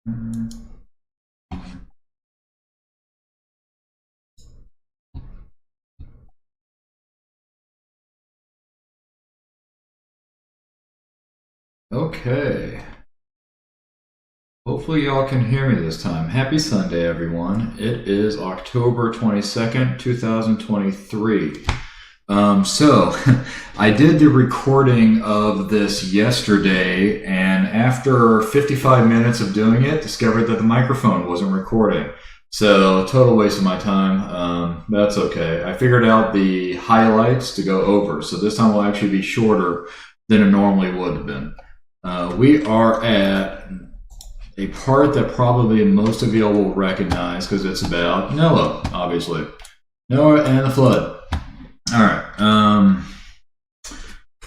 Okay. Hopefully y'all can hear me this time. Happy Sunday, everyone. It is October 22nd, 2023. So I did the recording of this yesterday, and after 55 minutes of doing it, discovered that the microphone wasn't recording. So total waste of my time. That's okay. I figured out the highlights to go over, so this time will actually be shorter than it normally would have been. We are at a part that probably most of you will recognize because it's about Noah, obviously. Noah and the flood. All right.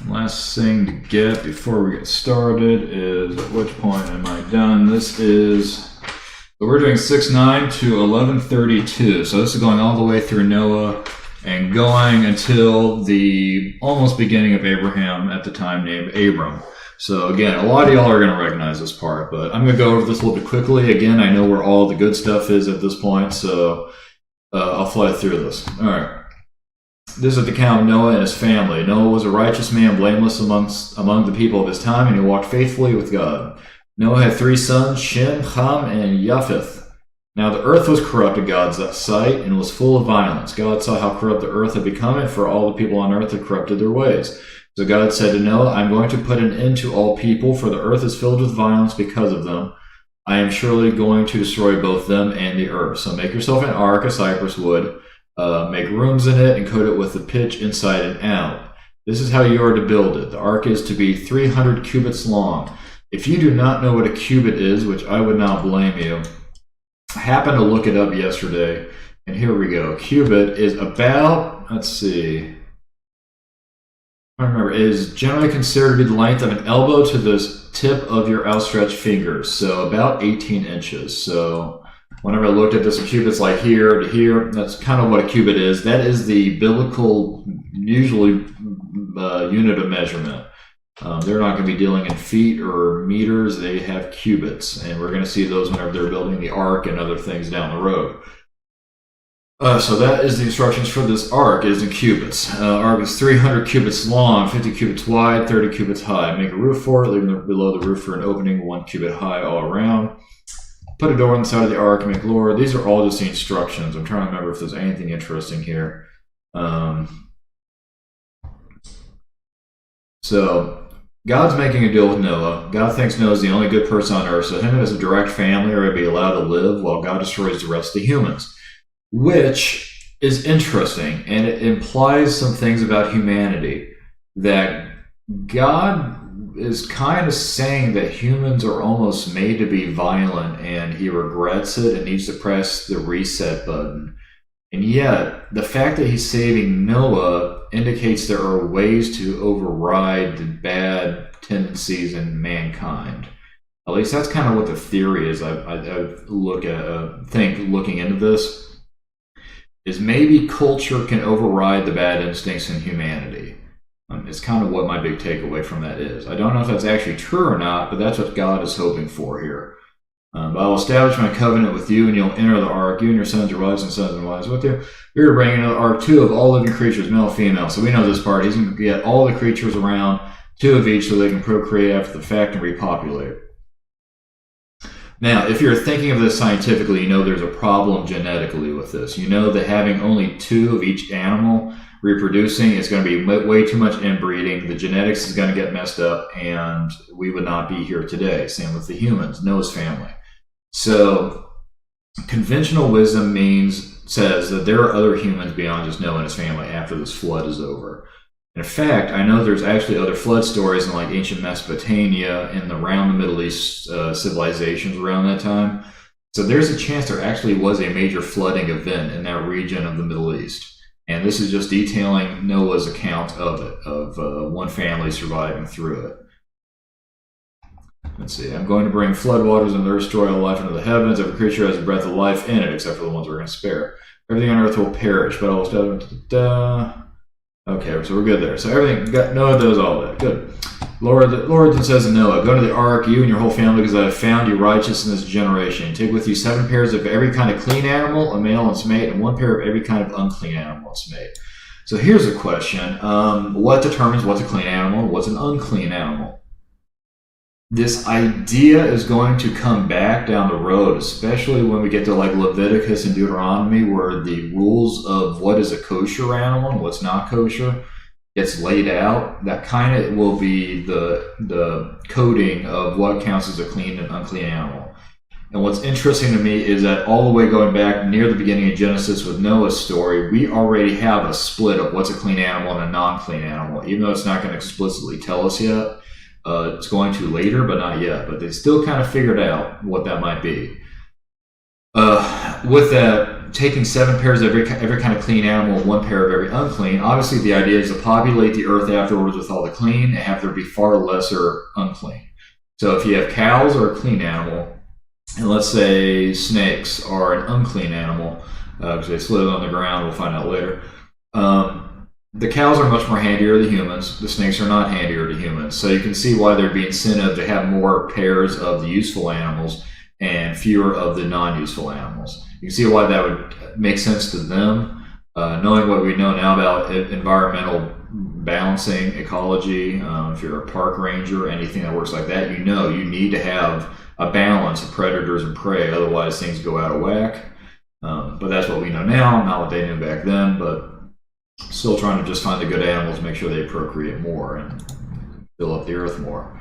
Last thing to get before we get started is, at which point am I done? This is, so we're doing 6:9 to 11:32. So this is going all the way through Noah and going until the almost beginning of Abraham, at the time named Abram. So again, a lot of y'all are going to recognize this part, but I'm going to go over this a little bit quickly. Again, I know where all the good stuff is at this point, so I'll fly through this. All right. This is at the account of Noah and his family. Noah was a righteous man, blameless among the people of his time, and he walked faithfully with God. Noah had 3 sons, Shem, Ham, and Japheth. Now the earth was corrupt in God's sight and was full of violence. God saw how corrupt the earth had become, and for all the people on earth had corrupted their ways. So God said to Noah, I'm going to put an end to all people, for the earth is filled with violence because of them. I am surely going to destroy both them and the earth. So make yourself an ark of cypress wood, make rooms in it, and coat it with the pitch inside and out. This is how you are to build it. The ark is to be 300 cubits long. If you do not know what a cubit is, which I would not blame you, I happened to look it up yesterday, and here we go. Cubit is about, let's see, I remember, it is generally considered to be the length of an elbow to the tip of your outstretched fingers, so about 18 inches. So whenever I looked at this, a cubit's like here to here. That's kind of what a cubit is. That is the biblical, usually, unit of measurement. They're not going to be dealing in feet or meters. They have cubits, and we're going to see those whenever they're building the ark and other things down the road. So that is the instructions for this ark. It is in cubits. Ark is 300 cubits long, 50 cubits wide, 30 cubits high. Make a roof for it, leaving below the roof for an opening 1 cubit high all around. Put a door on the side of the ark and make lower. These are all just the instructions. I'm trying to remember if there's anything interesting here. So God's making a deal with Noah. God thinks Noah's the only good person on earth, so him and his direct family are going to be allowed to live while God destroys the rest of the humans. Which is interesting, and it implies some things about humanity, that God is kind of saying that humans are almost made to be violent, and he regrets it and needs to press the reset button. And yet, the fact that he's saving Noah indicates there are ways to override the bad tendencies in mankind. At least that's kind of what the theory is. I think looking into this, is maybe culture can override the bad instincts in humanity. It's kind of what my big takeaway from that is. I don't know if that's actually true or not, but that's what God is hoping for here. But I will establish my covenant with you, and you'll enter the ark, you and your sons, your wives, and sons and wives with you. You're to bring into the ark 2 of all living creatures, male and female. So we know this part. He's going to get all the creatures around, 2 of each, so they can procreate after the fact and repopulate. Now, if you're thinking of this scientifically, you know there's a problem genetically with this. You know that having only 2 of each animal reproducing is going to be way too much inbreeding. The genetics is going to get messed up, and we would not be here today. Same with the humans, Noah's family. So, conventional wisdom says that there are other humans beyond just Noah and his family after this flood is over. In fact, I know there's actually other flood stories in like ancient Mesopotamia and around the Middle East civilizations around that time. So there's a chance there actually was a major flooding event in that region of the Middle East. And this is just detailing Noah's account of it, of one family surviving through it. Let's see. I'm going to bring floodwaters and destroy all life into the heavens. Every creature has a breath of life in it, except for the ones we're going to spare. Everything on earth will perish, but I will step. Okay, so we're good there. So everything, Noah does all that. Good. Lord then says to Noah, "Go to the ark, you and your whole family, because I have found you righteous in this generation. Take with you 7 pairs of every kind of clean animal, a male and its mate, and 1 pair of every kind of unclean animal and its mate." So here's a question. What determines what's a clean animal and what's an unclean animal? This idea is going to come back down the road, especially when we get to like Leviticus and Deuteronomy, where the rules of what is a kosher animal and what's not kosher gets laid out. That kind of will be the coding of what counts as a clean and unclean animal. And what's interesting to me is that all the way going back near the beginning of Genesis with Noah's story, we already have a split of what's a clean animal and a non-clean animal, even though it's not going to explicitly tell us yet. It's going to later, but not yet. But they still kind of figured out what that might be. With that, taking 7 pairs of every kind of clean animal and 1 pair of every unclean, obviously the idea is to populate the earth afterwards with all the clean and have there be far lesser unclean. So if you have cows are a clean animal, and let's say snakes are an unclean animal, because they slid on the ground, we'll find out later. The cows are much more handier to humans. The snakes are not handier to humans. So you can see why there'd be incentive to have more pairs of the useful animals and fewer of the non-useful animals. You can see why that would make sense to them. Knowing what we know now about environmental balancing, ecology, if you're a park ranger, anything that works like that, you know you need to have a balance of predators and prey, otherwise things go out of whack. But that's what we know now, not what they knew back then, but still trying to just find the good animals, make sure they procreate more and fill up the earth more.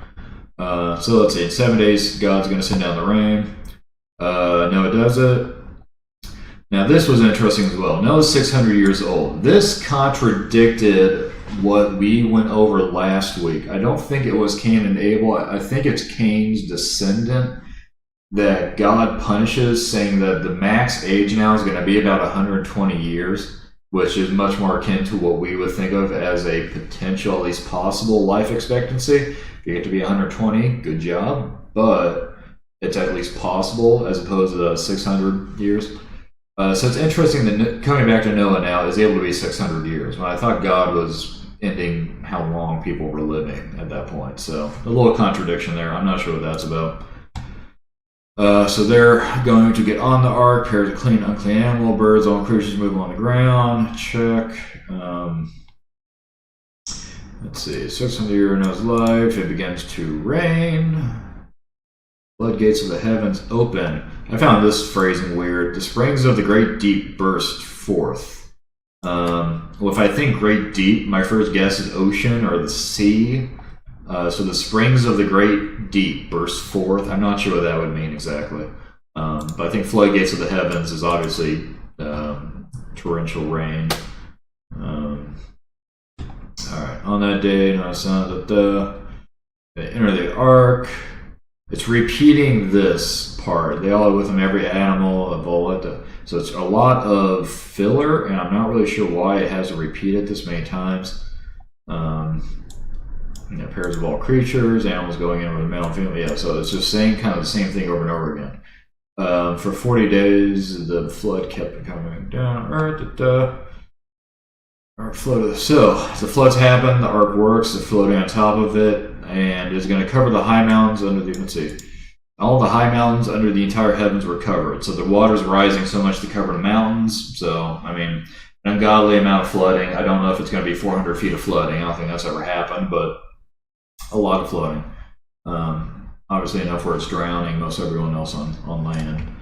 So let's see, in 7 days, God's going to send down the rain. Noah does it. Now this was interesting as well. Noah's 600 years old. This contradicted what we went over last week. I don't think it was Cain and Abel. I think it's Cain's descendant that God punishes, saying that the max age now is going to be about 120 years. Which is much more akin to what we would think of as a potential, at least possible, life expectancy. If you get to be 120, good job, but it's at least possible as opposed to 600 years. So it's interesting that coming back to Noah now is able to be 600 years, when I thought God was ending how long people were living at that point. So a little contradiction there. I'm not sure what that's about. So they're going to get on the ark, pairs of clean, unclean animal, birds, all creatures move on the ground. Check. Let's see. 600 years in Noah's life. It begins to rain. Floodgates of the heavens open. I found this phrasing weird. The springs of the great deep burst forth. Well, if I think great deep, my first guess is ocean or the sea. So the springs of the great deep burst forth. I'm not sure what that would mean exactly. But I think floodgates of the heavens is obviously torrential rain. Alright, on that day, they enter the ark. It's repeating this part. They all have with them every animal, a voletta. So it's a lot of filler, and I'm not really sure why it has to repeat it this many times. Pairs of all creatures, animals going in with a male and female. Yeah, so it's just saying kind of the same thing over and over again. For 40 days, the flood kept coming down. So the floods happen, the ark works, the floating on top of it, and is going to cover the high mountains under the, let's see, all the high mountains under the entire heavens were covered. So the water's rising so much to cover the mountains. So, I mean, an ungodly amount of flooding. I don't know if it's going to be 400 feet of flooding. I don't think that's ever happened, but a lot of flooding. Obviously enough where it's drowning most everyone else on land.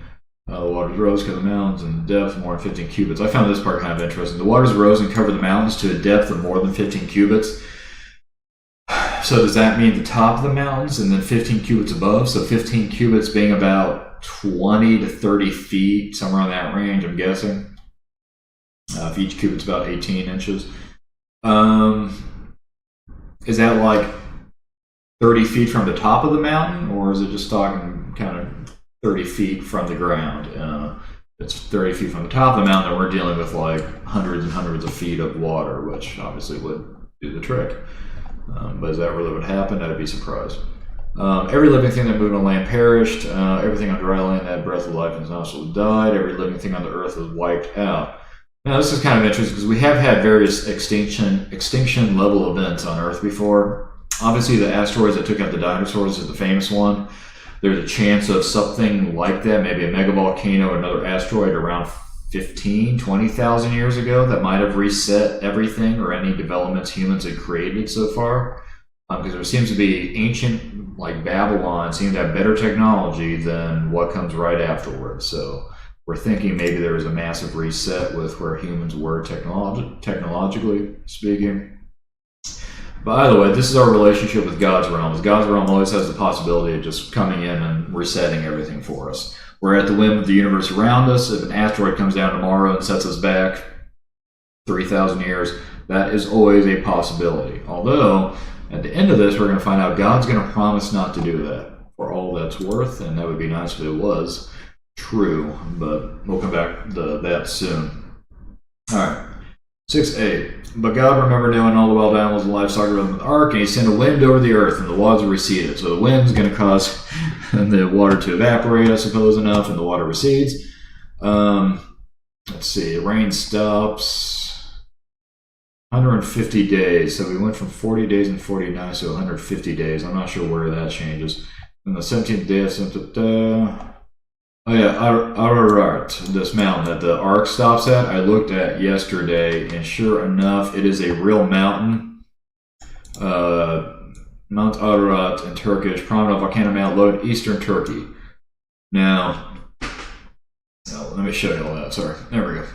The waters rose, covered the mountains, and depth more than 15 cubits. I found this part kind of interesting. The waters rose and covered the mountains to a depth of more than 15 cubits. So does that mean the top of the mountains and then 15 cubits above? So 15 cubits being about 20 to 30 feet, somewhere in that range, I'm guessing. If each cubit's about 18 inches. Is that like 30 feet from the top of the mountain, or is it just talking kind of 30 feet from the ground? It's 30 feet from the top of the mountain, and we're dealing with like hundreds and hundreds of feet of water, which obviously would do the trick. But is that really what happened? I'd be surprised. Every living thing that moved on land perished. Everything on dry land that had breath of life in its nostrils died. Every living thing on the earth was wiped out. Now, this is kind of interesting because we have had various extinction level events on Earth before. Obviously, the asteroids that took out the dinosaurs is the famous one. There's a chance of something like that, maybe a megavolcano or another asteroid around 15, 20,000 years ago that might have reset everything or any developments humans had created so far. Because there seems to be ancient, like Babylon, seems to have better technology than what comes right afterwards. So we're thinking maybe there was a massive reset with where humans were technologically speaking. By the way, this is our relationship with God's realm. God's realm always has the possibility of just coming in and resetting everything for us. We're at the whim of the universe around us. If an asteroid comes down tomorrow and sets us back 3,000 years, that is always a possibility. Although, at the end of this, we're going to find out God's going to promise not to do that for all that's worth, and that would be nice if it was true, but we'll come back to that soon. All right, 6a. But God remembered Noah and all the wild animals and livestock around the ark, and he sent a wind over the earth, and the waters receded. So the wind's going to cause the water to evaporate, I suppose, enough, and the water recedes. Let's see, rain stops. 150 days. So we went from 40 days and 40 nights to 150 days. I'm not sure where that changes. And the 17th day of Ararat, this mountain that the ark stops at, I looked at yesterday, and sure enough, it is a real mountain. Mount Ararat in Turkish, prominent volcano mount located in eastern Turkey. Now, let me show you all that. Sorry, there we go.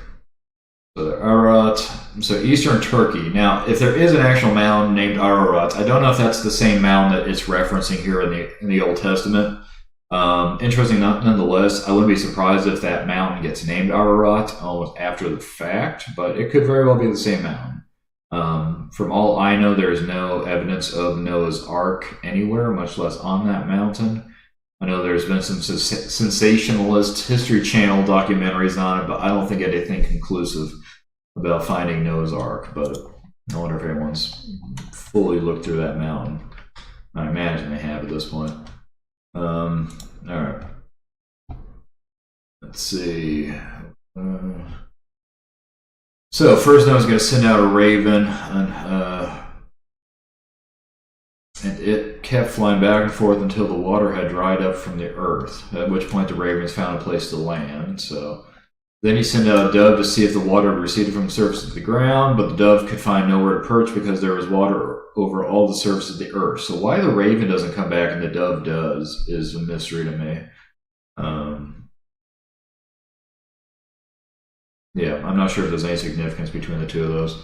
So Ararat, so eastern Turkey. Now, if there is an actual mountain named Ararat, I don't know if that's the same mountain that it's referencing here in the Old Testament. Interesting nonetheless. I wouldn't be surprised if that mountain gets named Ararat almost after the fact, but it could very well be the same mountain. From all I know, there is no evidence of Noah's Ark anywhere, much less on that mountain. I know there's been some sensationalist History Channel documentaries on it, but I don't think anything conclusive about finding Noah's Ark. But I wonder if anyone's fully looked through that mountain. I imagine they have at this point. All right. Let's see. So first, Noah's going to send out a raven, and it kept flying back and forth until the water had dried up from the earth, at which point the ravens found a place to land. So then he sent out a dove to see if the water had receded from the surface of the ground, but the dove could find nowhere to perch because there was water over all the surface of the earth. So why the raven doesn't come back and the dove does is a mystery to me. Yeah, I'm not sure if there's any significance between the two of those.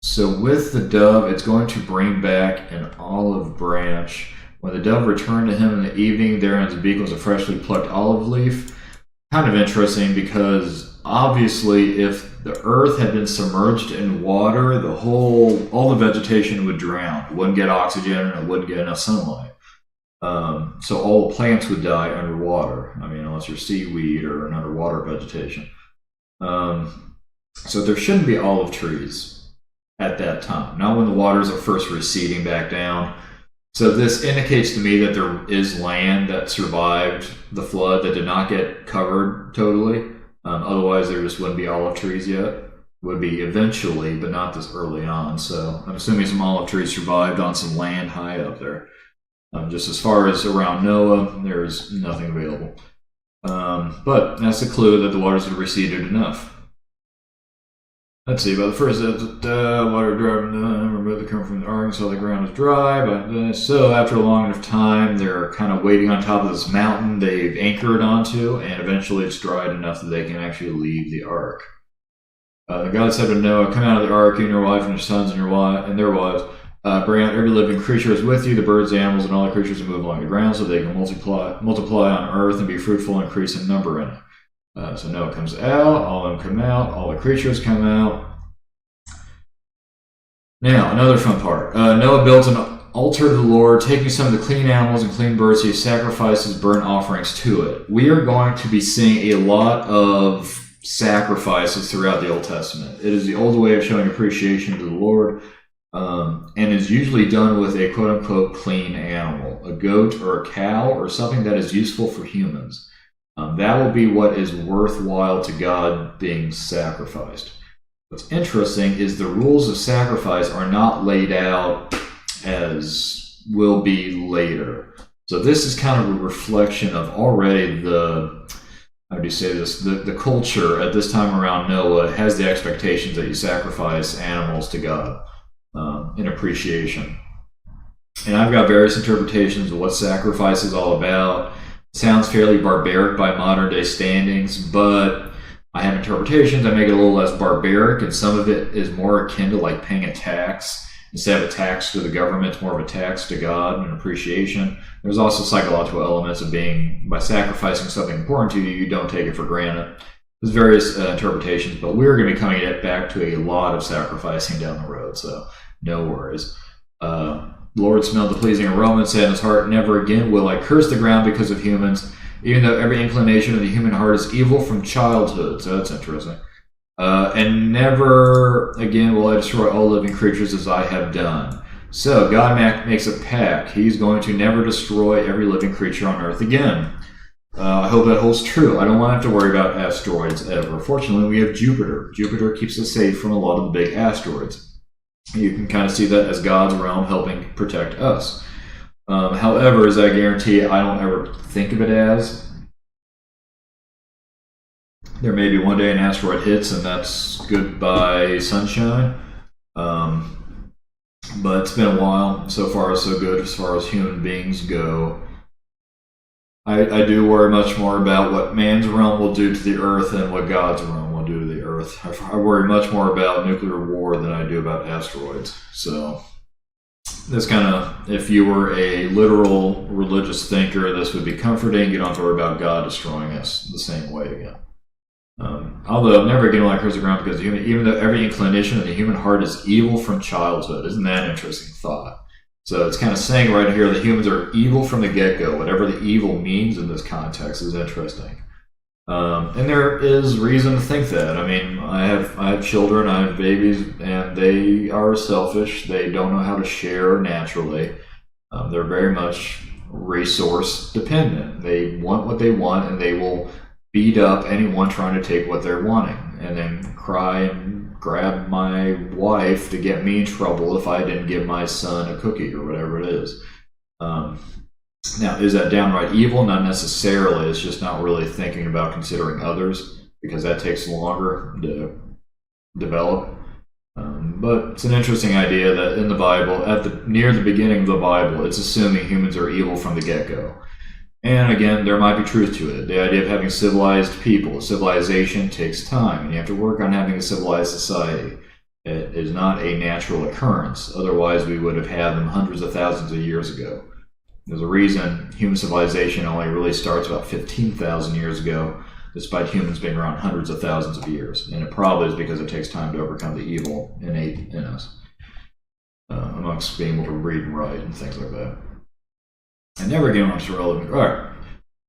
So with the dove, it's going to bring back an olive branch. When the dove returned to him in the evening, there in his beak was a freshly plucked olive leaf. Kind of interesting because obviously if the earth had been submerged in water, all the vegetation would drown. It wouldn't get oxygen and it wouldn't get enough sunlight. So all the plants would die underwater. I mean, unless you're seaweed or an underwater vegetation. So there shouldn't be olive trees at that time, not when the waters are first receding back down. So this indicates to me that there is land that survived the flood that did not get covered totally. Otherwise, there just wouldn't be olive trees yet. Would be eventually, but not this early on. So I'm assuming some olive trees survived on some land high up there. Just as far as around Noah, there's nothing available. But that's a clue that the waters had receded enough. Let's see, by the first water driving, remove the current from the ark, so the ground is dry. But so after a long enough time, they're kind of waiting on top of this mountain they've anchored onto, and eventually it's dried enough that they can actually leave the ark. The God said to Noah, "Come out of the ark, you and your wife and your sons and their wives. Bring out every living creature is with you, the birds, the animals, and all the creatures that move along the ground, so they can multiply on earth and be fruitful and increase in number in it." So Noah comes out, all of them come out, all the creatures come out. Now, another fun part. Noah built an altar to the Lord, taking some of the clean animals and clean birds, he sacrifices burnt offerings to it. We are going to be seeing a lot of sacrifices throughout the Old Testament. It is the old way of showing appreciation to the Lord, and is usually done with a quote-unquote clean animal, a goat or a cow or something that is useful for humans. That will be what is worthwhile to God being sacrificed. What's interesting is the rules of sacrifice are not laid out as will be later. So this is kind of a reflection of already how do you say this, the culture at this time around Noah has the expectations that you sacrifice animals to God in appreciation. And I've got various interpretations of what sacrifice is all about. It sounds fairly barbaric by modern day standings, but I have interpretations that make it a little less barbaric, and some of it is more akin to like paying a tax. Instead of a tax to the government, it's more of a tax to God and appreciation. There's also psychological elements of by sacrificing something important to you, you don't take it for granted. There's various interpretations, but we're going to be coming back to a lot of sacrificing down the road, so no worries. The Lord smelled the pleasing aroma and said in his heart, never again will I curse the ground because of humans, even though every inclination of the human heart is evil from childhood. So that's interesting. And never again will I destroy all living creatures as I have done. So God makes a pact. He's going to never destroy every living creature on earth again. I hope that holds true. I don't want to have to worry about asteroids ever. Fortunately, we have Jupiter. Jupiter keeps us safe from a lot of the big asteroids. You can kind of see that as God's realm helping protect us. However, as I guarantee, I don't ever think of it as. There may be one day an asteroid hits and that's goodbye sunshine. But it's been a while. So far, so good as far as human beings go. I do worry much more about what man's realm will do to the earth than what God's realm will do to the earth. I worry much more about nuclear war than I do about asteroids. So this kind of, if you were a literal religious thinker, this would be comforting. You don't have to worry about God destroying us the same way again. Although never again will I curse the ground because even though every inclination of the human heart is evil from childhood. Isn't that an interesting thought? So it's kind of saying right here that humans are evil from the get-go. Whatever the evil means in this context is interesting. And there is reason to think that. I mean, I have children, I have babies, and they are selfish. They don't know how to share naturally. They're very much resource dependent. They want what they want, and they will beat up anyone trying to take what they're wanting, and then cry and grab my wife to get me in trouble if I didn't give my son a cookie or whatever it is. Now, is that downright evil? Not necessarily. It's just not really thinking about considering others, because that takes longer to develop. But it's an interesting idea that in the Bible, near the beginning of the Bible, it's assuming humans are evil from the get-go. And again, there might be truth to it. The idea of having civilized people, civilization takes time, and you have to work on having a civilized society. It is not a natural occurrence. Otherwise, we would have had them hundreds of thousands of years ago. There's a reason human civilization only really starts about 15,000 years ago, despite humans being around hundreds of thousands of years. And it probably is because it takes time to overcome the evil innate in us, amongst being able to read and write and things like that. And never again amongst relevant. All right.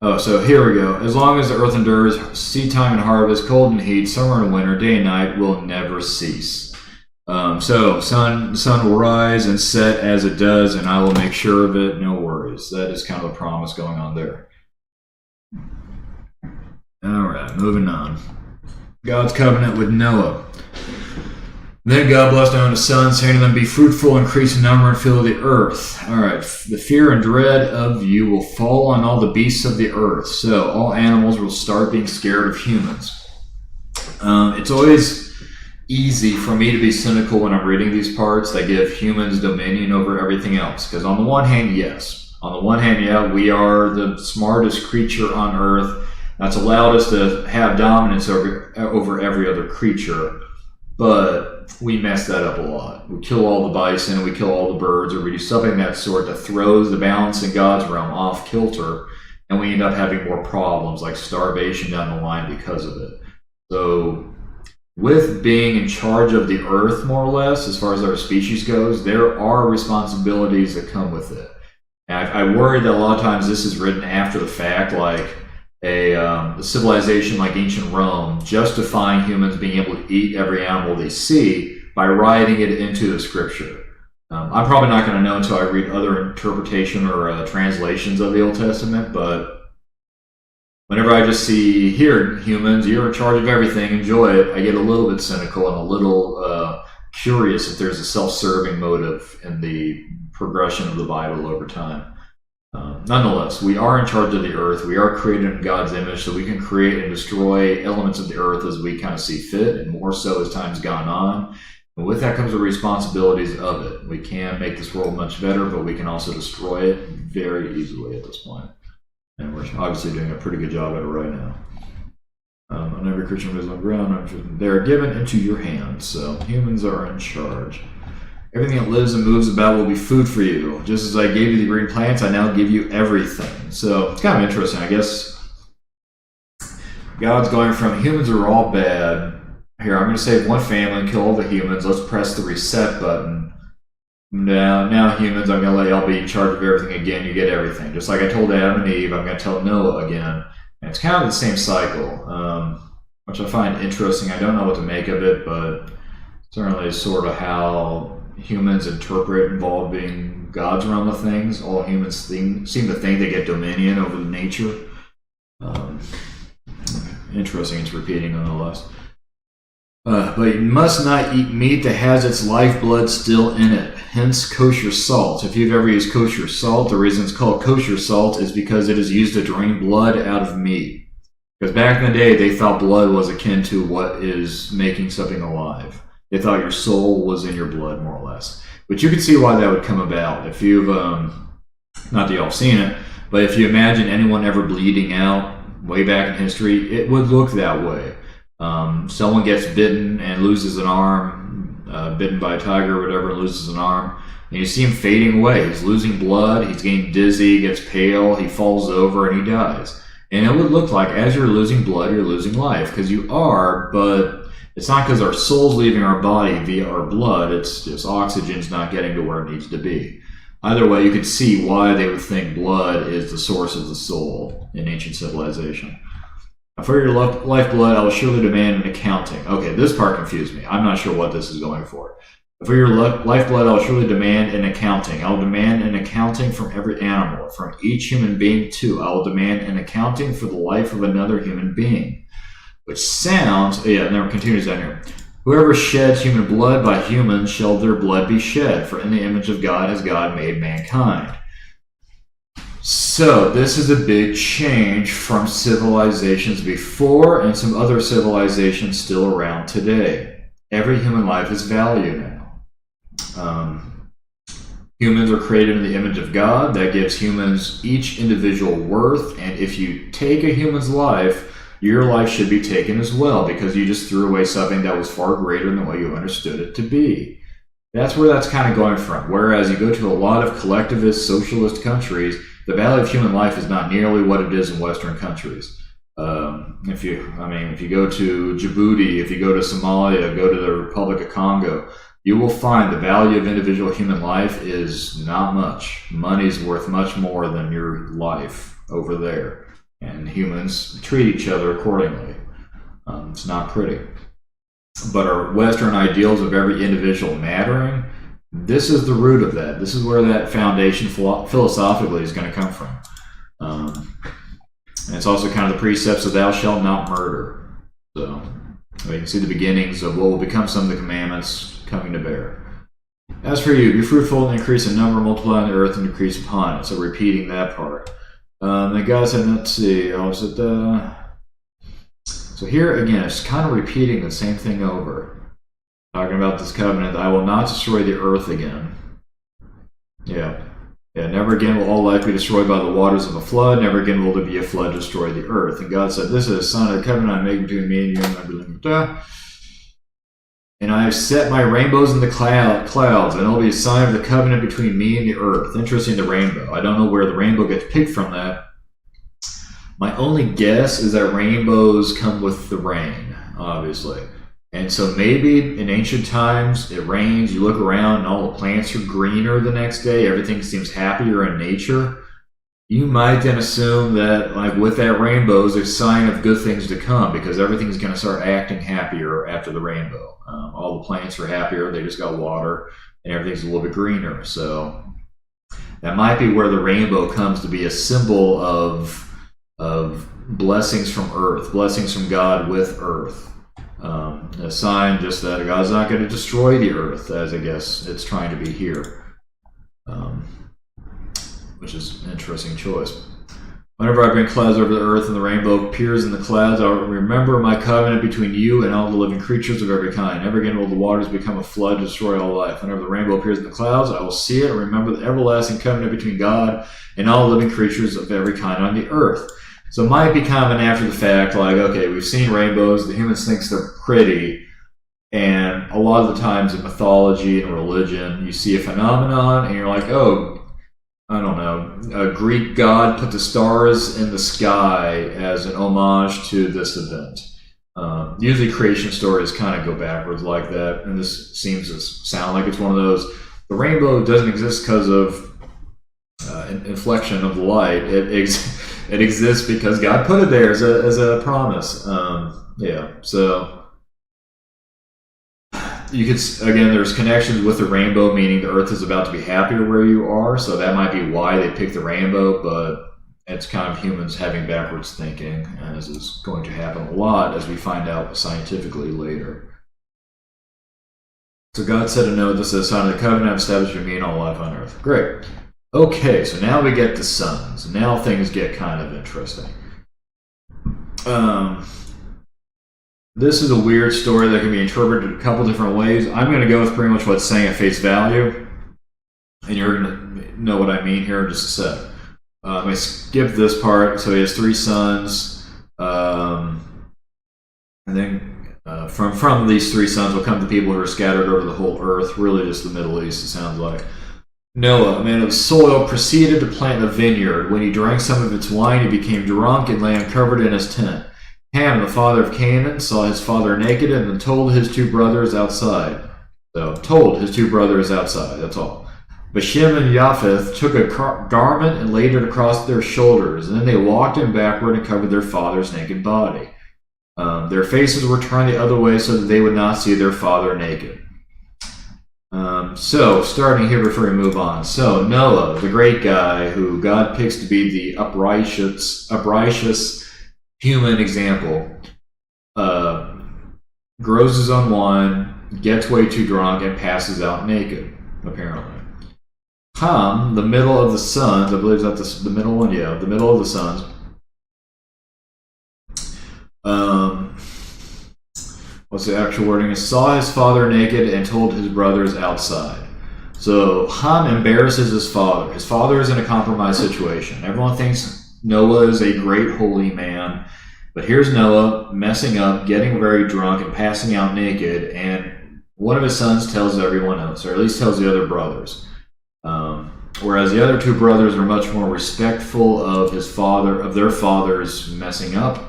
Oh, so here we go. As long as the earth endures, seed time and harvest, cold and heat, summer and winter, day and night will never cease. So sun will rise and set as it does, and I will make sure of it. No worries. That is kind of a promise going on there. All right, moving on. God's covenant with Noah. Then God blessed Noah and his sons, saying to them, be fruitful, increase in number, and fill the earth. All right, the fear and dread of you will fall on all the beasts of the earth. So all animals will start being scared of humans. It's always easy for me to be cynical when I'm reading these parts that give humans dominion over everything else. Because on the one hand, yes. On the one hand, yeah, we are the smartest creature on earth. That's allowed us to have dominance over every other creature. But we mess that up a lot. We kill all the bison, we kill all the birds, or we do something of that sort that throws the balance in God's realm off kilter, and we end up having more problems like starvation down the line because of it. So with being in charge of the earth, more or less, as far as our species goes, there are responsibilities that come with it. And I worry that a lot of times this is written after the fact, like a civilization like ancient Rome justifying humans being able to eat every animal they see by writing it into the scripture. I'm probably not going to know until I read other interpretation or translations of the Old Testament, but whenever I just see, here, humans, you're in charge of everything, enjoy it, I get a little bit cynical and a little curious if there's a self-serving motive in the progression of the Bible over time. Nonetheless, we are in charge of the earth. We are created in God's image, so we can create and destroy elements of the earth as we kind of see fit, and more so as time's gone on. And with that comes the responsibilities of it. We can make this world much better, but we can also destroy it very easily at this point. And we're obviously doing a pretty good job at it right now. On every creature who is on the ground, they're given into your hands. So humans are in charge. Everything that lives and moves about will be food for you. Just as I gave you the green plants, I now give you everything. So it's kind of interesting. I guess God's going from humans are all bad. Here, I'm going to save one family and kill all the humans. Let's press the reset button. Now humans, I'm going to let y'all be in charge of everything again. You get everything. Just like I told Adam and Eve, I'm going to tell Noah again. And it's kind of the same cycle, which I find interesting. I don't know what to make of it, but certainly sort of how humans interpret involving God's realm of things. All humans seem to think they get dominion over the nature. Interesting, it's repeating nonetheless. But you must not eat meat that has its lifeblood still in it, hence kosher salt. If you've ever used kosher salt, the reason it's called kosher salt is because it is used to drain blood out of meat. Because back in the day, they thought blood was akin to what is making something alive. They thought your soul was in your blood, more or less. But you can see why that would come about. If you've, not that y'all have seen it, but if you imagine anyone ever bleeding out way back in history, it would look that way. Someone gets bitten and loses an arm, bitten by a tiger or whatever, and loses an arm, and you see him fading away. He's losing blood, he's getting dizzy, gets pale, he falls over, and he dies. And it would look like as you're losing blood, you're losing life, because you are, but it's not because our soul's leaving our body via our blood, it's just oxygen's not getting to where it needs to be. Either way, you could see why they would think blood is the source of the soul in ancient civilization. For your lifeblood, I will surely demand an accounting. Okay, this part confused me. I'm not sure what this is going for. For your lifeblood, I will surely demand an accounting. I will demand an accounting from every animal, from each human being too. I will demand an accounting for the life of another human being. Which sounds, and then it continues down here. Whoever sheds human blood, by humans shall their blood be shed, for in the image of God has God made mankind. So this is a big change from civilizations before and some other civilizations still around today. Every human life is value now. Humans are created in the image of God. That gives humans each individual worth, and if you take a human's life, your life should be taken as well, because you just threw away something that was far greater than what you understood it to be. That's where that's kind of going from. Whereas you go to a lot of collectivist, socialist countries, the value of human life is not nearly what it is in Western countries. If you go to Djibouti, if you go to Somalia, go to the Republic of Congo, you will find the value of individual human life is not much. Money's worth much more than your life over there. And humans treat each other accordingly. It's not pretty. But our Western ideals of every individual mattering, this is the root of that. This is where that foundation philosophically is going to come from. And it's also kind of the precepts of thou shalt not murder. So you can see the beginnings of what will become some of the commandments coming to bear. As for you, be fruitful and increase in number, multiply on the earth and decrease upon it. So repeating that part. Then God said, let's see, so here again, it's kind of repeating the same thing over. Talking about this covenant, I will not destroy the earth again. Yeah, never again will all life be destroyed by the waters of a flood. Never again will there be a flood to destroy the earth. And God said, this is a sign of the covenant I make between me and you. And I have set my rainbows in the clouds, and it will be a sign of the covenant between me and the earth. Interesting, the rainbow. I don't know where the rainbow gets picked from that. My only guess is that rainbows come with the rain, obviously. And so maybe in ancient times, it rains, you look around, and all the plants are greener the next day. Everything seems happier in nature. You might then assume that, like, with that rainbow is a sign of good things to come, because everything's going to start acting happier after the rainbow. All the plants are happier, they just got water, and everything's a little bit greener. So that might be where the rainbow comes to be a symbol of of blessings from earth, blessings from God with earth. A sign just that God's not going to destroy the earth, as I guess it's trying to be here, which is an interesting choice. Whenever I bring clouds over the earth and the rainbow appears in the clouds, I will remember my covenant between you and all the living creatures of every kind. Never again will the waters become a flood to destroy all life. Whenever the rainbow appears in the clouds, I will see it and remember the everlasting covenant between God and all living creatures of every kind on the earth. So it might be kind of an after the fact, like, okay, we've seen rainbows, the humans think they're pretty, and a lot of the times in mythology and religion, you see a phenomenon and you're like, oh, I don't know, a Greek god put the stars in the sky as an homage to this event. Usually creation stories kind of go backwards like that, and this seems to sound like it's one of those. The rainbow doesn't exist because of inflection of the light. It exists because God put it there as a promise. So you could, again, there's connections with the rainbow, meaning the earth is about to be happier where you are, so that might be why they picked the rainbow, but it's kind of humans having backwards thinking, as is going to happen a lot, as we find out scientifically later. So God said to Noah, this is a sign of the covenant I've established between me and all life on earth. Great. Okay, so now we get to sons. Now things get kind of interesting. This is a weird story that can be interpreted a couple different ways. I'm going to go with pretty much what's saying at face value, and you're going to know what I mean here in just a sec. I skipped this part. So he has 3 sons, and then from these 3 sons will come the people who are scattered over the whole earth, really just the Middle East, it sounds like. Noah, a man of soil, proceeded to plant a vineyard. When he drank some of its wine, he became drunk and lay uncovered in his tent. Ham, the father of Canaan, saw his father naked and then told his 2 brothers outside. That's all. But Shem and Japheth took a garment and laid it across their shoulders, and then they walked in backward and covered their father's naked body. Their faces were turned the other way so that they would not see their father naked. So, starting here before we move on. So, Noah, the great guy who God picks to be the uprighteous human example, grows his own wine, gets way too drunk, and passes out naked, apparently. Ham, the middle of the sons, I believe that's the middle one, yeah, the middle of the sons, what's the actual wording? Saw his father naked and told his brothers outside. So Ham embarrasses his father. His father is in a compromised situation. Everyone thinks Noah is a great holy man, but here's Noah messing up, getting very drunk, and passing out naked, and one of his sons tells everyone else, or at least tells the other brothers. Whereas the other 2 brothers are much more respectful of their father's messing up,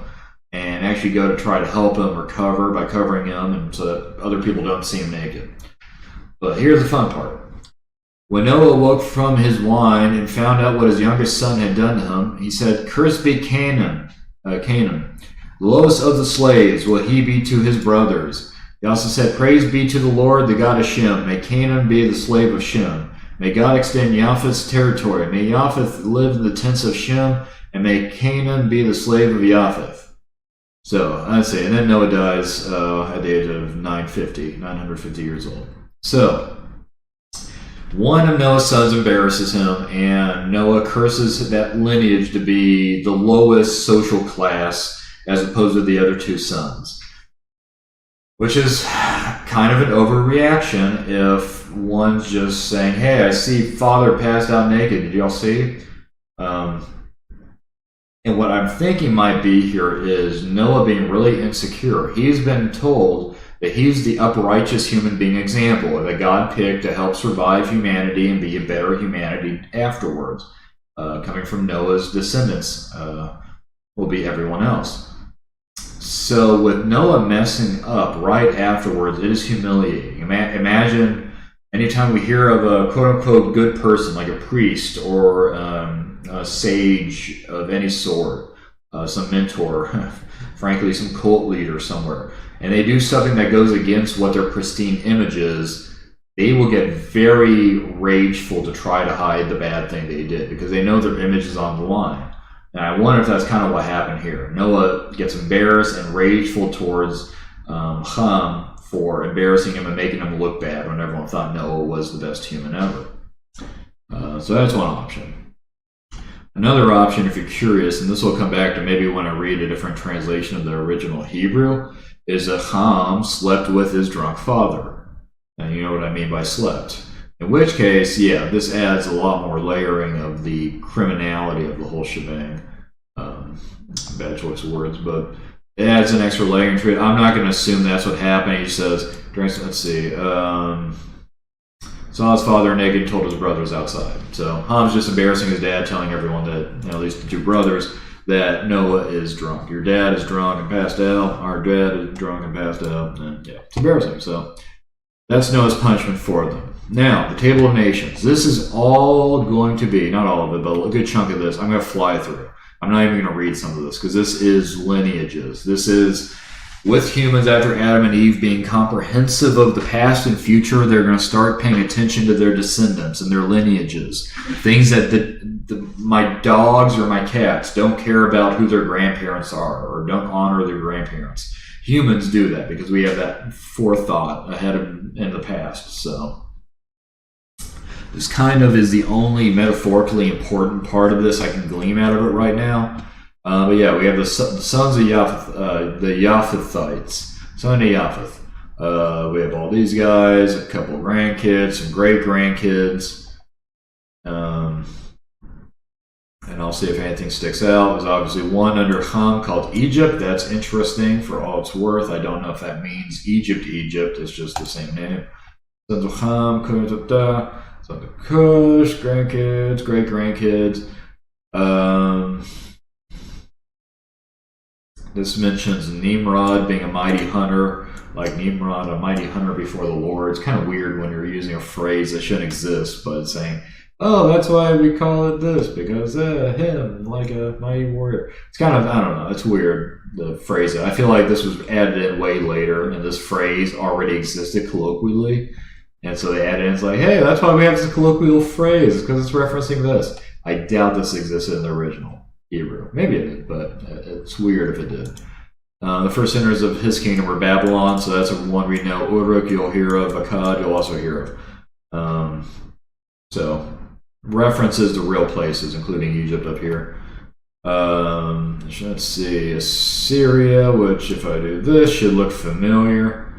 and actually go to try to help him recover by covering him, and so that other people don't see him naked. But here's the fun part. When Noah awoke from his wine and found out what his youngest son had done to him, he said, "Cursed be Canaan, the lowest of the slaves will he be to his brothers." He also said, "Praise be to the Lord, the God of Shem. May Canaan be the slave of Shem. May God extend Japheth's territory. May Japheth live in the tents of Shem, and may Canaan be the slave of Japheth." So, let's see, and then Noah dies at the age of 950 years old. So, one of Noah's sons embarrasses him, and Noah curses that lineage to be the lowest social class as opposed to the other 2 sons. Which is kind of an overreaction if one's just saying, "Hey, I see father passed out naked. Did y'all see?" And what I'm thinking might be here is Noah being really insecure. He's been told that he's the uprighteous human being example that God picked to help survive humanity and be a better humanity afterwards. Coming from Noah's descendants will be everyone else. So with Noah messing up right afterwards, it is humiliating. Imagine anytime we hear of a quote-unquote good person, like a priest or a sage of any sort, some mentor, frankly, some cult leader somewhere, and they do something that goes against what their pristine image is, they will get very rageful to try to hide the bad thing they did because they know their image is on the line. And I wonder if that's kind of what happened here. Noah gets embarrassed and rageful towards Ham for embarrassing him and making him look bad when everyone thought Noah was the best human ever. So that's one option. Another option, if you're curious, and this will come back to maybe when I read a different translation of the original Hebrew, is that Ham slept with his drunk father. And you know what I mean by slept. In which case, yeah, this adds a lot more layering of the criminality of the whole shebang. Bad choice of words, but it adds an extra layering to it. I'm not going to assume that's what happened. He says, let's see, saw his father naked and told his brothers outside. So Ham's just embarrassing his dad, telling everyone that, at least the two brothers, that Noah is drunk. Your dad is drunk and passed out. Our dad is drunk and passed out. And yeah, it's embarrassing. So that's Noah's punishment for them. Now, the Table of Nations. This is all going to be, not all of it, but a good chunk of this I'm going to fly through. I'm not even going to read some of this because this is lineages. This is with humans after Adam and Eve being comprehensive of the past and future. They're going to start paying attention to their descendants and their lineages. Things that my dogs or my cats don't care about who their grandparents are or don't honor their grandparents. Humans do that because we have that forethought ahead of in the past. So this kind of is the only metaphorically important part of this I can glean out of it right now. But yeah, we have the sons of Japheth, the Japhethites, son of Japheth. We have all these guys, a couple of grandkids, some great-grandkids. And I'll see if anything sticks out. There's obviously one under Ham called Egypt. That's interesting for all it's worth. I don't know if that means Egypt. It's just the same name. Sons of Ham, sons of Cush, grandkids, great-grandkids. This mentions Nimrod being a mighty hunter, like Nimrod, a mighty hunter before the Lord. It's kind of weird when you're using a phrase that shouldn't exist, but it's saying, oh, that's why we call it this, because him, like a mighty warrior. It's kind of, I don't know, it's weird, the phrase. I feel like this was added in way later, and this phrase already existed colloquially. And so they added in, it's like, hey, that's why we have this colloquial phrase, because it's referencing this. I doubt this existed in the original Hebrew. Maybe it did, but it's weird if it did. The first sinners of his kingdom were Babylon, so that's one we know. Uruk, you'll hear of. Akkad, you'll also hear of. So references to real places, including Egypt up here. Let's see, Assyria, which if I do this should look familiar.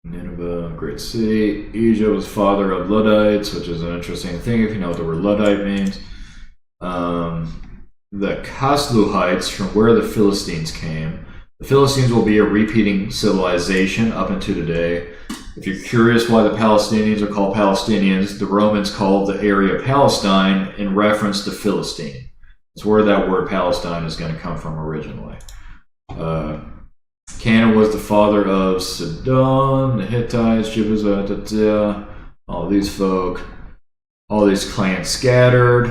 Nineveh, great city. Egypt was father of Luddites, which is an interesting thing if you know what the word Luddite means. The Kasluhites, from where the Philistines came. The Philistines will be a repeating civilization up until today. If you're curious why the Palestinians are called Palestinians, the Romans called the area Palestine in reference to Philistine. It's where that word Palestine is going to come from originally. Canaan was the father of Sidon, the Hittites, Jebusite, all these folk, all these clans scattered.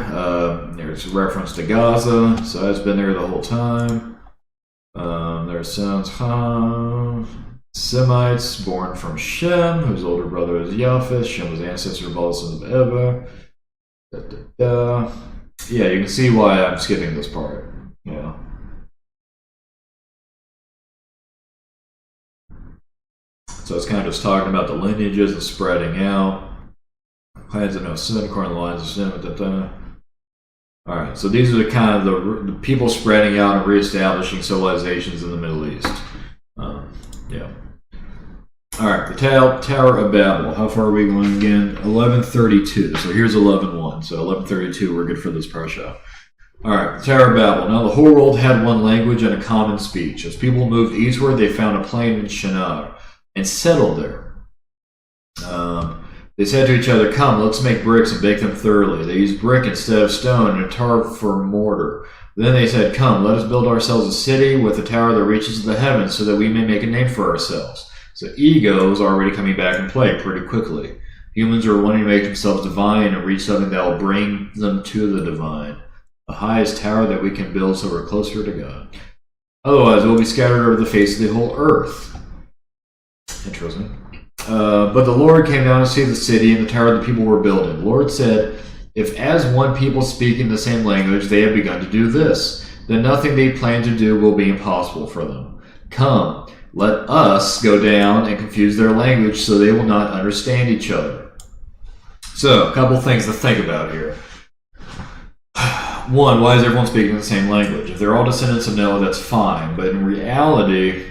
There's a reference to Gaza, so that's been there the whole time. There's sons Ham, Semites, born from Shem, whose older brother is Japheth. Shem was the ancestor of all the sons of Eber. Yeah, you can see why I'm skipping this part. Yeah. So it's kind of just talking about the lineages and spreading out. Clans of no sin, according to the lines of sin. All right, so these are the kind of the people spreading out and reestablishing civilizations in the Middle East. Yeah. All right, the Tower of Babel. How far are we going again? 1132. So here's 11:1. So 1132, we're good for this parsha. All right, the Tower of Babel. Now the whole world had one language and a common speech. As people moved eastward, they found a plain in Shinar and settled there. They said to each other, come, let's make bricks and bake them thoroughly. They used brick instead of stone and tar for mortar. Then they said, come, let us build ourselves a city with a tower that reaches to the heavens so that we may make a name for ourselves. So ego is already coming back in play pretty quickly. Humans are wanting to make themselves divine and reach something that will bring them to the divine. The highest tower that we can build so we're closer to God. Otherwise, we'll be scattered over the face of the whole earth. Interesting. But the Lord came down to see the city and the tower the people were building. The Lord said, If as one people speaking the same language they have begun to do this, then nothing they plan to do will be impossible for them. Come, let us go down and confuse their language so they will not understand each other. So, a couple things to think about here. One, why is everyone speaking the same language? If they're all descendants of Noah, that's fine. But in reality,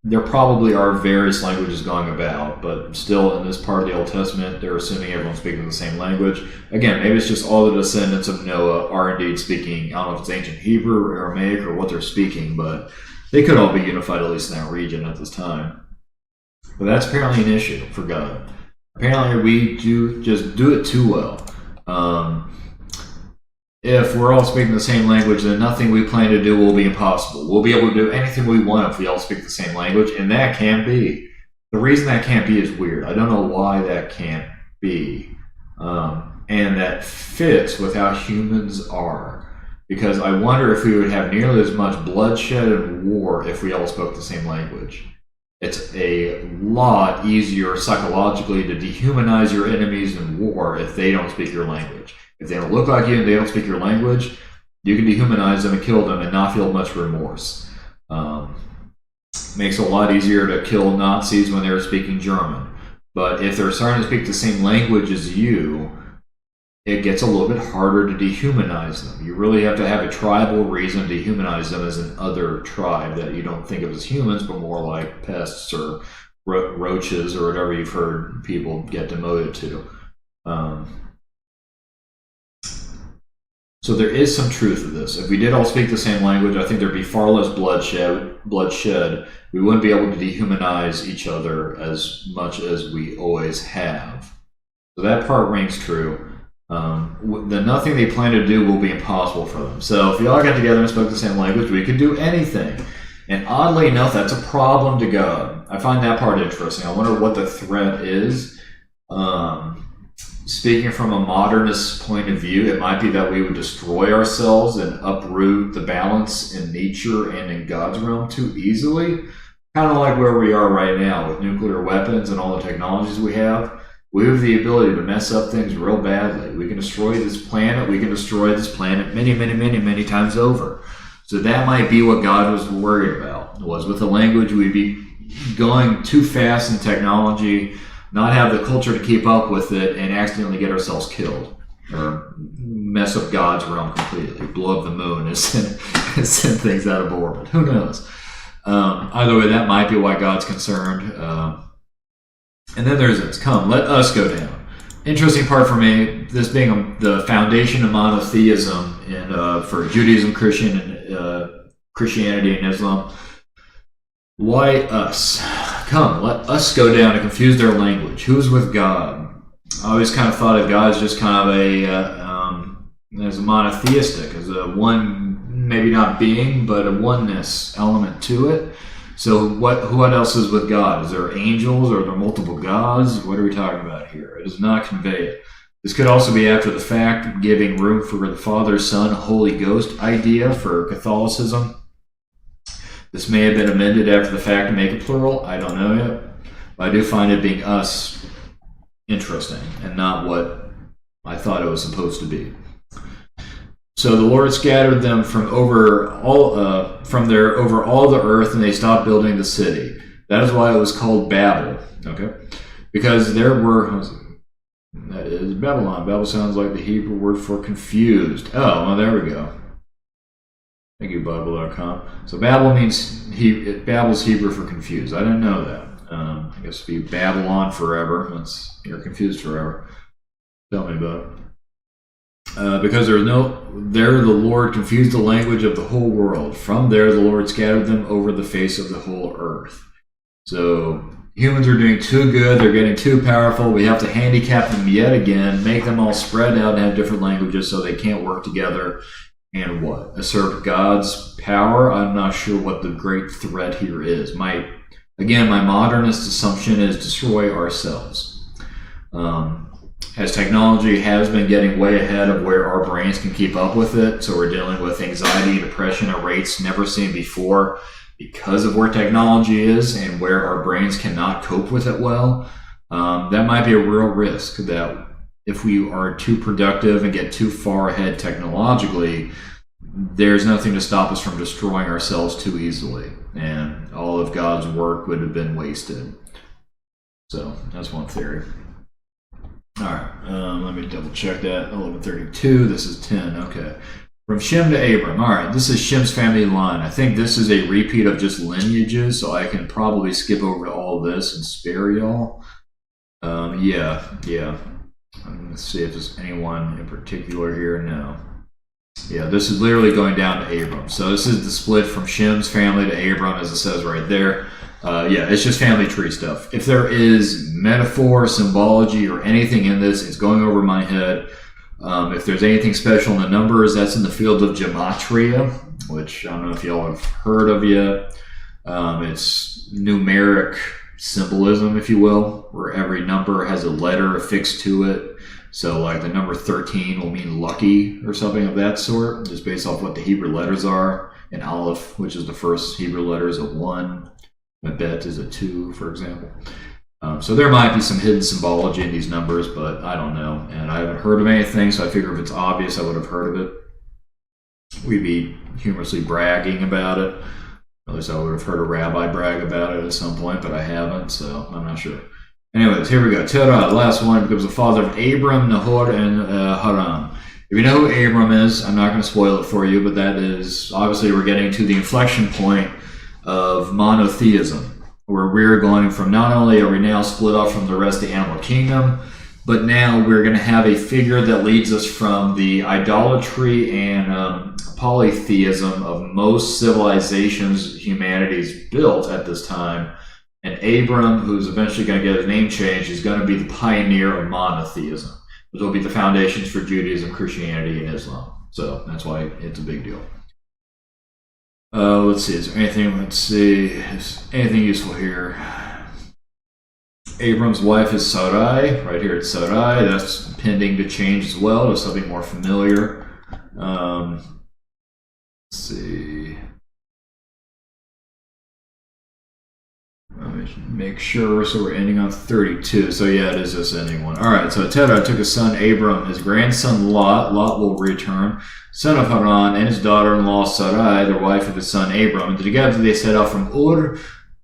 there probably are various languages going about. But still, in this part of the Old Testament, they're assuming everyone's speaking the same language. Again, maybe it's just all the descendants of Noah are indeed speaking, I don't know if it's ancient Hebrew or Aramaic or what they're speaking, but they could all be unified, at least in that region at this time. But that's apparently an issue for God. Apparently, we just do it too well. If we're all speaking the same language, then nothing we plan to do will be impossible. We'll be able to do anything we want if we all speak the same language, and that can't be. The reason that can't be is weird. I don't know why that can't be. And that fits with how humans are. Because I wonder if we would have nearly as much bloodshed and war if we all spoke the same language. It's a lot easier psychologically to dehumanize your enemies in war if they don't speak your language. If they don't look like you and they don't speak your language, you can dehumanize them and kill them and not feel much remorse. Makes it a lot easier to kill Nazis when they're speaking German. But if they're starting to speak the same language as you, it gets a little bit harder to dehumanize them. You really have to have a tribal reason to dehumanize them as an other tribe that you don't think of as humans, but more like pests or roaches or whatever you've heard people get demoted to. So there is some truth to this. If we did all speak the same language, I think there'd be far less bloodshed. We wouldn't be able to dehumanize each other as much as we always have. So that part rings true. The nothing they plan to do will be impossible for them. So if we all got together and spoke the same language, we could do anything. And oddly enough, that's a problem to God. I find that part interesting. I wonder what the threat is. Speaking from a modernist point of view, it might be that we would destroy ourselves and uproot the balance in nature and in God's realm too easily. Kind of like where we are right now with nuclear weapons and all the technologies we have. We have the ability to mess up things real badly. We can destroy this planet. We can destroy this planet many times over. So that might be what God was worried about. Was with the language, we'd be going too fast in technology, not have the culture to keep up with it, and accidentally get ourselves killed. Or mess up God's realm completely. Blow up the moon and send things out of orbit. Who knows? Either way, that might be why God's concerned. And then there's this, come, let us go down. Interesting part for me, this being the foundation of monotheism for Judaism, Christianity, and Islam. Why us? Come, let us go down and confuse their language. Who's with God? I always kind of thought of God as just kind of as a monotheistic, as a one, maybe not being, but a oneness element to it. So what else is with God? Is there angels or are there multiple gods? What are we talking about here? It does not convey it. This could also be after the fact, giving room for the Father, Son, Holy Ghost idea for Catholicism. This may have been amended after the fact to make it plural. I don't know yet. But I do find it being us interesting and not what I thought it was supposed to be. So the Lord scattered them from over all the earth, and they stopped building the city. That is why it was called Babel. Okay, because there were that is Babylon. Babel sounds like the Hebrew word for confused. Oh, well, there we go. Thank you, Bible.com. So Babel means Babel's Hebrew for confused. I didn't know that. I guess it'd be Babylon forever. You're confused forever. Tell me about it. Because there the Lord confused the language of the whole world. From there the Lord scattered them over the face of the whole earth. So humans are doing too good, they're getting too powerful, we have to handicap them yet again, make them all spread out and have different languages so they can't work together. And what? Assert God's power? I'm not sure what the great threat here is. My modernist assumption is destroy ourselves. As technology has been getting way ahead of where our brains can keep up with it, so we're dealing with anxiety and depression at rates never seen before because of where technology is and where our brains cannot cope with it well. That might be a real risk that if we are too productive and get too far ahead technologically, there's nothing to stop us from destroying ourselves too easily, and all of God's work would have been wasted. So that's one theory. All right, let me double check that. 1132. This is 10. Okay. From Shem to Abram. All right, this is Shem's family line. I think this is a repeat of just lineages, so I can probably skip over to all this and spare y'all. Yeah. Let's see if there's anyone in particular here. No. Yeah, this is literally going down to Abram. So this is the split from Shem's family to Abram, as it says right there. Yeah, it's just family tree stuff. If there is metaphor, symbology, or anything in this, it's going over my head. If there's anything special in the numbers, that's in the field of gematria, which I don't know if y'all have heard of yet. It's numeric symbolism, if you will, where every number has a letter affixed to it. So like the number 13 will mean lucky or something of that sort, just based off what the Hebrew letters are. And Aleph, which is the first Hebrew letter, is a 1. Bet is a 2, for example. So there might be some hidden symbology in these numbers, but I don't know. And I haven't heard of anything, so I figure if it's obvious, I would have heard of it. We'd be humorously bragging about it. At least I would have heard a rabbi brag about it at some point, but I haven't, so I'm not sure. Anyways, here we go. Terah, the last one, becomes the father of Abram, Nahor, and Haran. If you know who Abram is, I'm not going to spoil it for you, but that is, obviously we're getting to the inflection point of monotheism, where we're going from not only are we now split off from the rest of the animal kingdom, but now we're going to have a figure that leads us from the idolatry and polytheism of most civilizations humanity's built at this time. And Abram, who's eventually going to get his name changed, is going to be the pioneer of monotheism, which will be the foundations for Judaism, Christianity, and Islam. So that's why it's a big deal. Let's see, is there anything, is anything useful here? Abram's wife is Sarai, right here it's Sarai. That's pending to change as well to something more familiar. Let's see. Let me make sure, so we're ending on 32. So yeah, it is this ending one. All right, so Terah took his son Abram, his grandson Lot will return, son of Haran, and his daughter-in-law Sarai, the wife of his son Abram. And together they set out from Ur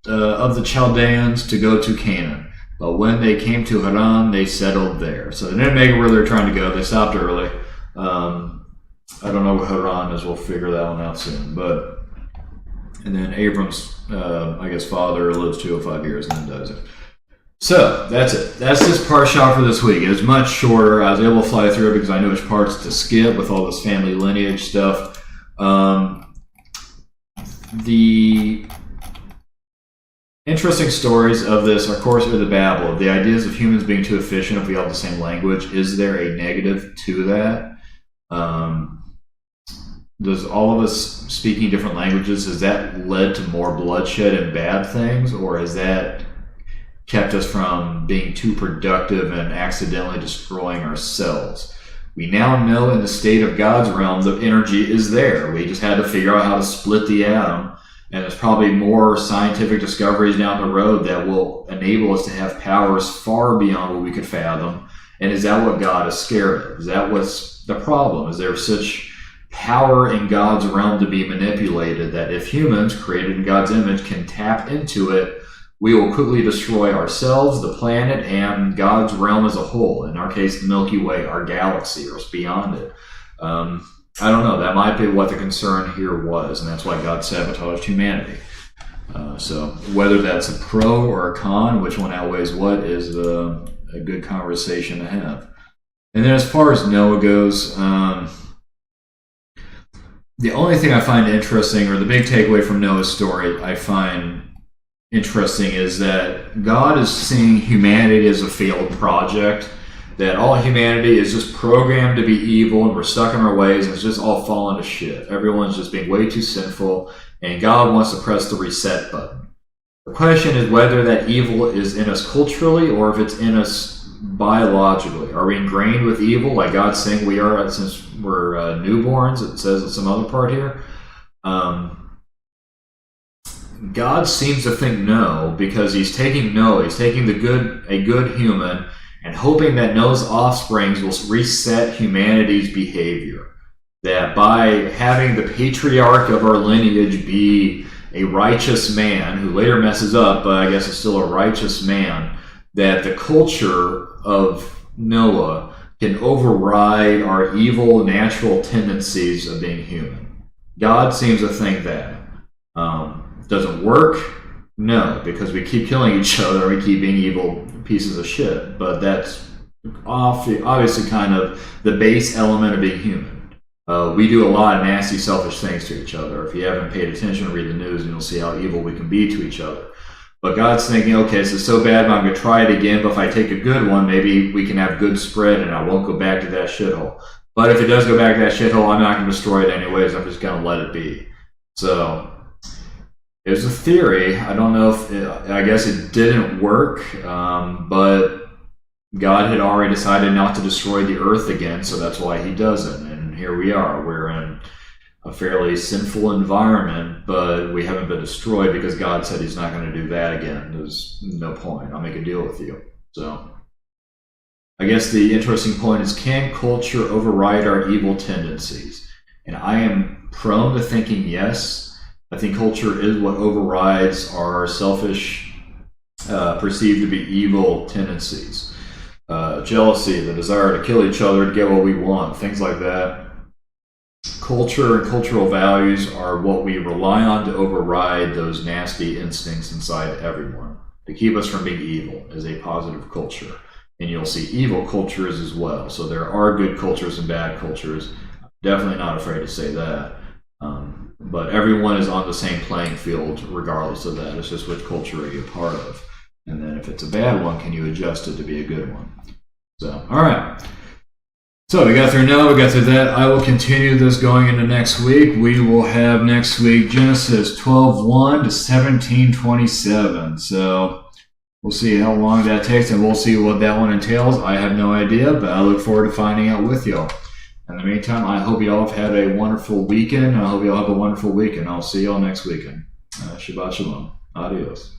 of the Chaldeans to go to Canaan. But when they came to Haran, they settled there. So they didn't make it where they're trying to go. They stopped early. I don't know what Haran is. We'll figure that one out soon. And then Abram's, I guess, father lives 205 years and then dies. So that's it. That's this parsha for this week. It was much shorter. I was able to fly through it because I knew which parts to skip with all this family lineage stuff. The interesting stories of this, of course, are the babble. The ideas of humans being too efficient if we all have the same language. Is there a negative to that? Does all of us speaking different languages, has that led to more bloodshed and bad things, or has that kept us from being too productive and accidentally destroying ourselves? We now know in the state of God's realm the energy is there. We just had to figure out how to split the atom, and there's probably more scientific discoveries down the road that will enable us to have powers far beyond what we could fathom. And is that what God is scared of? Is that what's the problem? Is there such power in God's realm to be manipulated that if humans created in God's image can tap into it, we will quickly destroy ourselves, the planet, and God's realm as a whole? In our case, the Milky Way, our galaxy, or beyond it. I don't know. That might be what the concern here was, and that's why God sabotaged humanity. So whether that's a pro or a con, which one outweighs what, is a good conversation to have. And then as far as Noah goes, the only thing I find interesting, or the big takeaway from Noah's story I find interesting, is that God is seeing humanity as a failed project, that all humanity is just programmed to be evil and we're stuck in our ways and it's just all falling to shit. Everyone's just being way too sinful and God wants to press the reset button. The question is whether that evil is in us culturally or if it's in us biologically. Are we ingrained with evil like God's saying we are since we're newborns? It says in some other part here. God seems to think no, because he's taking Noah, he's taking a good human, and hoping that Noah's offsprings will reset humanity's behavior. That by having the patriarch of our lineage be a righteous man, who later messes up, but I guess is still a righteous man, that the culture of Noah can override our evil natural tendencies of being human. God seems to think that. Doesn't work? No, because we keep killing each other, we keep being evil pieces of shit. But that's obviously kind of the base element of being human. We do a lot of nasty, selfish things to each other. If you haven't paid attention, read the news, and you'll see how evil we can be to each other. But God's thinking, okay, this is so bad, but I'm going to try it again. But if I take a good one, maybe we can have good spread, and I won't go back to that shithole. But if it does go back to that shithole, I'm not going to destroy it anyways. I'm just going to let it be. So it was a theory. I don't know if I guess it didn't work, but God had already decided not to destroy the earth again, so that's why he doesn't. And here we are. We're in a fairly sinful environment, but we haven't been destroyed because God said he's not going to do that again. There's no point. I'll make a deal with you. So I guess the interesting point is, can culture override our evil tendencies? And I am prone to thinking yes. I think culture is what overrides our selfish, perceived to be evil tendencies. Jealousy, the desire to kill each other to get what we want, things like that. Culture and cultural values are what we rely on to override those nasty instincts inside everyone, to keep us from being evil as a positive culture. And you'll see evil cultures as well. So there are good cultures and bad cultures. I'm definitely not afraid to say that. But everyone is on the same playing field regardless of that. It's just which culture are you a part of. And then if it's a bad one, can you adjust it to be a good one? So, all right. So we got through Noah, we got through that. I will continue this going into next week. We will have next week Genesis 12:1 to 17:27. So we'll see how long that takes, and we'll see what that one entails. I have no idea, but I look forward to finding out with y'all. In the meantime, I hope y'all have had a wonderful weekend. I hope y'all have a wonderful week, and I'll see y'all next weekend. Shabbat Shalom. Adios.